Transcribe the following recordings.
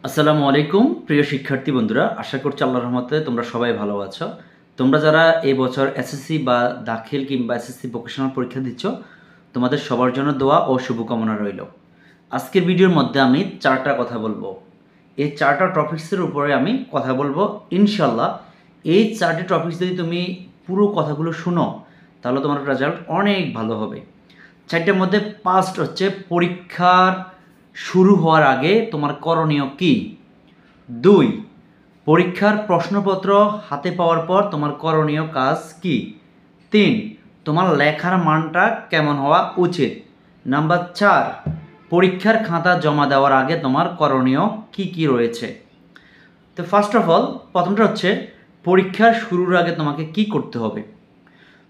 আসসালামু আলাইকুম প্রিয় শিক্ষার্থী বন্ধুরা, আশা করছি আল্লাহর রহমতে তোমরা সবাই ভালো আছো। তোমরা যারা এই বছর এসএসসি বা দাখিল কিংবা এসএসসি ভোকেশনাল পরীক্ষা দিচ্ছ, তোমাদের সবার জন্য দোয়া ও শুভকামনা রইল। আজকের ভিডিওর মধ্যে আমি চারটা কথা বলবো। এই চারটা টপিক্সের উপরে আমি কথা বলবো ইনশাল্লাহ। এই চারটি টপিক্স যদি তুমি পুরো কথাগুলো শুনো, তাহলে তোমার রেজাল্ট অনেক ভালো হবে। চারটার মধ্যে ফার্স্ট হচ্ছে পরীক্ষার শুরু হওয়ার আগে তোমার করণীয় কী। 2, পরীক্ষার প্রশ্নপত্র হাতে পাওয়ার পর তোমার করণীয় কাজ কী। 3, তোমার লেখার মানটা কেমন হওয়া উচিত। নাম্বার 4, পরীক্ষার খাতা জমা দেওয়ার আগে তোমার করণীয় কী কী রয়েছে। তো ফার্স্ট অফ অল, প্রথমটা হচ্ছে পরীক্ষার শুরুর আগে তোমাকে কি করতে হবে।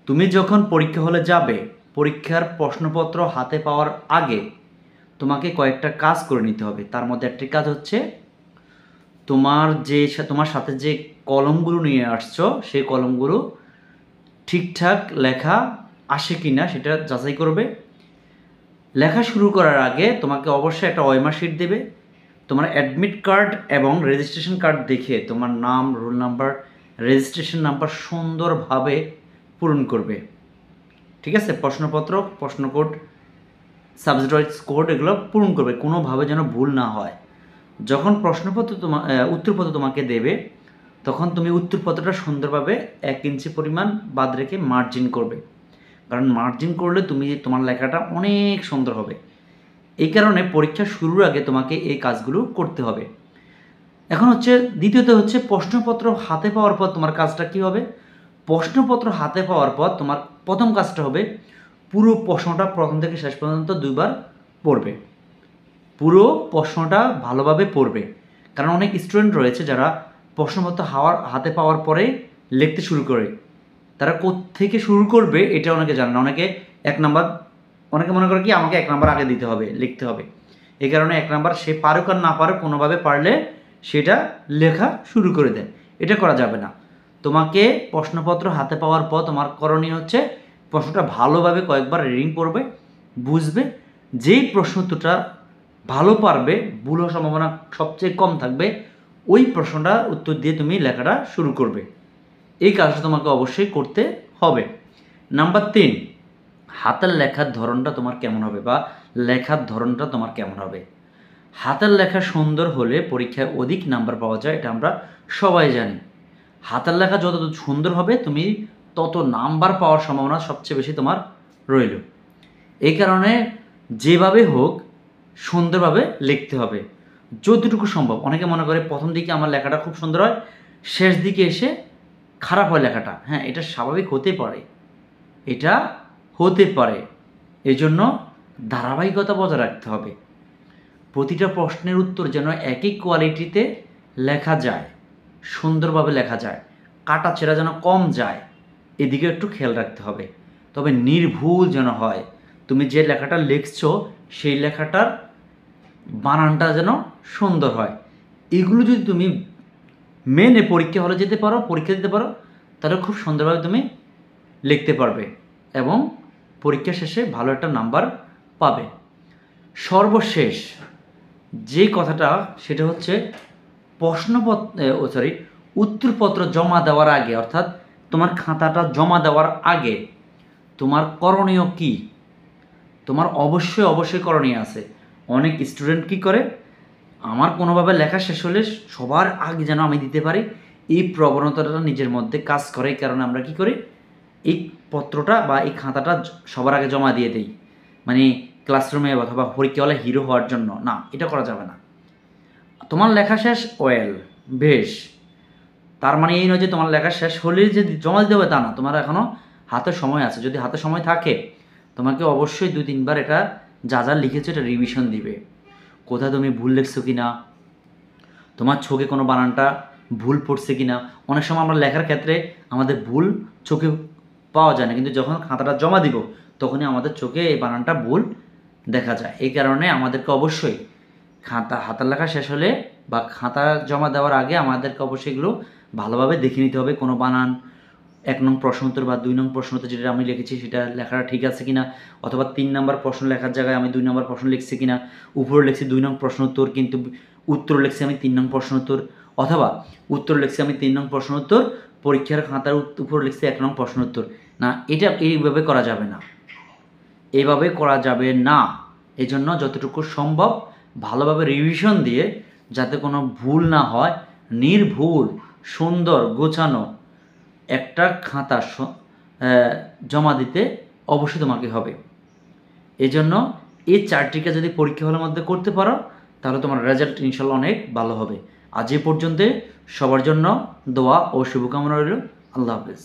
তুমি যখন পরীক্ষা হলে যাবে, পরীক্ষার প্রশ্নপত্র হাতে পাওয়ার আগে তোমাকে কয়েকটা কাজ করে নিতে হবে। তার মধ্যে একটি কাজ হচ্ছে তোমার সাথে যে কলমগুলো নিয়ে আসছো, সেই কলমগুলো ঠিকঠাক লেখা আসে কি না সেটা যাচাই করবে। লেখা শুরু করার আগে তোমাকে অবশ্যই একটা ওয়েমার শিট দেবে। তোমার অ্যাডমিট কার্ড এবং রেজিস্ট্রেশন কার্ড দেখে তোমার নাম, রোল নাম্বার, রেজিস্ট্রেশন নাম্বার সুন্দরভাবে পূরণ করবে। ঠিক আছে, প্রশ্নপত্র, প্রশ্নকোড, সাবজেক্ট ওয়াইজ কোড এগুলো পূরণ করবে, কোনোভাবে যেন ভুল না হয়। যখন প্রশ্নপত্র উত্তরপত্র তোমাকে দেবে, তখন তুমি উত্তরপত্রটা সুন্দরভাবে 1 ইঞ্চি পরিমাণ বাদ রেখে মার্জিন করবে, কারণ মার্জিন করলে তোমার লেখাটা অনেক সুন্দর হবে। এই কারণে পরীক্ষা শুরুর আগে তোমাকে এই কাজগুলো করতে হবে। এখন হচ্ছে দ্বিতীয়ত হচ্ছে প্রশ্নপত্র হাতে পাওয়ার পর তোমার কাজটা কী হবে। প্রশ্নপত্র হাতে পাওয়ার পর তোমার প্রথম কাজটা হবে পুরো প্রশ্নটা প্রথম থেকে শেষ পর্যন্ত 2বার পড়বে। পুরো প্রশ্নটা ভালোভাবে পড়বে, কারণ অনেক স্টুডেন্ট রয়েছে যারা প্রশ্নপত্র হাতে পাওয়ার পরে লিখতে শুরু করে। তারা কোত্থেকে শুরু করবে এটা অনেকে জানে না। অনেকে মনে করে কি আমাকে 1 নাম্বার আগে দিতে হবে, লিখতে হবে। এই কারণে 1 নাম্বার সে পারুক আর না পারুক, কোনোভাবে পারলে সেটা লেখা শুরু করে দেয়। এটা করা যাবে না। তোমাকে প্রশ্নপত্র হাতে পাওয়ার পর তোমার করণীয় হচ্ছে প্রশ্নটা ভালোভাবে কয়েকবার রিডিং পড়বে, বুঝবে। যেই প্রশ্নটা ভালো পারবে, ভুল হওয়ার সম্ভাবনা সবচেয়ে কম থাকবে, ওই প্রশ্নটা উত্তর দিয়ে তুমি লেখাটা শুরু করবে। এই কাজটা তোমাকে অবশ্যই করতে হবে। নাম্বার 3, হাতের লেখার ধরনটা তোমার কেমন হবে বা লেখার ধরনটা তোমার কেমন হবে। হাতের লেখা সুন্দর হলে পরীক্ষায় অধিক নাম্বার পাওয়া যায়, এটা আমরা সবাই জানি। হাতের লেখা যত সুন্দর হবে তুমি তত নাম্বার পাওয়ার সম্ভাবনা সবচেয়ে বেশি তোমার রইল। এই কারণে যেভাবে হোক সুন্দরভাবে লিখতে হবে যতটুকু সম্ভব। অনেকে মনে করে প্রথম দিকে আমার লেখাটা খুব সুন্দর হয়, শেষ দিকে এসে খারাপ হয় লেখাটা। হ্যাঁ, এটা স্বাভাবিক হতে পারে, এটা হতে পারে। এই জন্য ধারাবাহিকতা বজায় রাখতে হবে। প্রতিটা প্রশ্নের উত্তর যেন একই কোয়ালিটিতে লেখা যায়, সুন্দরভাবে লেখা যায়, কাটা ছেঁড়া যেন কম যায়, এদিকে একটু খেয়াল রাখতে হবে। তবে নির্ভুল যেন হয়। তুমি যে লেখাটা লিখছো সেই লেখাটার বানানটা যেন সুন্দর হয়। এগুলো যদি তুমি মেনে পরীক্ষা হলে পরীক্ষা দিতে পারো, তাহলে খুব সুন্দরভাবে তুমি লিখতে পারবে এবং পরীক্ষা শেষে ভালো একটা নাম্বার পাবে। সর্বশেষ যে কথাটা সেটা হচ্ছে উত্তরপত্র জমা দেওয়ার আগে, অর্থাৎ তোমার খাতাটা জমা দেওয়ার আগে তোমার করণীয় কী। তোমার অবশ্যই করণীয় আছে। অনেক স্টুডেন্ট কী করে, আমার কোনোভাবে লেখা শেষ হলে সবার আগে যেন আমি দিতে পারি, এই প্রবণতাটা নিজের মধ্যে কাজ করে। এই কারণে আমরা কী করি, এই পত্রটা বা এই খাতাটা সবার আগে জমা দিয়ে দিই, মানে ক্লাসরুমে অথবা পরীক্ষা হলে হিরো হওয়ার জন্য। না, এটা করা যাবে না। তোমার লেখা শেষ, ওয়েল, বেশ। তার মানে এই নয় যে তোমার লেখা শেষ হলেই যে জমা দিতে হবে তা না, তোমার এখনও হাতে সময় আছে। যদি হাতে সময় থাকে তোমাকে অবশ্যই 2-3 বার এটা যা যা লিখেছো এটা রিভিশন দিবে। কোথায় তুমি ভুল লিখছো কি না, তোমার চোখে কোনো বানানটা ভুল পড়ছে কি না। অনেক সময় আমরা লেখার ক্ষেত্রে আমাদের ভুল চোখে পাওয়া যায় না, কিন্তু যখন খাতাটা জমা দিব তখনই আমাদের চোখে এই বানানটা ভুল দেখা যায়। এই কারণে আমাদেরকে অবশ্যই হাতের লেখা শেষ হলে বা খাতা জমা দেওয়ার আগে আমাদেরকে অবশ্যই এগুলো ভালোভাবে দেখে নিতে হবে। কোনো বানান, 1 নং প্রশ্ন উত্তর বা 2 নং প্রশ্ন উত্তর যেটা আমি লিখেছি সেটা লেখাটা ঠিক আছে কিনা, অথবা 3 নম্বর প্রশ্ন লেখার জায়গায় আমি 2 নম্বর প্রশ্ন লিখছি কিনা। উপরে লিখছি 2 নং প্রশ্ন উত্তর, কিন্তু উত্তর লিখছি আমি 3 নং প্রশ্ন উত্তর, অথবা উত্তর লিখছি আমি 3 নং প্রশ্ন উত্তর, পরীক্ষার খাতার উপর লিখছি 1 নং প্রশ্ন উত্তর। না, এটা এইভাবে করা যাবে না, এইভাবে করা যাবে না। এজন্য যতটুকু সম্ভব ভালোভাবে রিভিশন দিয়ে, যাতে কোনো ভুল না হয়, নির্ভুল সুন্দর গোছানো একটা খাতা জমা দিতে অবশ্যই তোমাকে হবে। এজন্য এই 4টিকে যদি পরীক্ষা হলের মধ্যে করতে পারো, তাহলে তোমার রেজাল্ট ইনশাল্লাহ অনেক ভালো হবে। আজ এই পর্যন্ত, সবার জন্য দোয়া ও শুভকামনা রইল। আল্লাহ হাফেজ।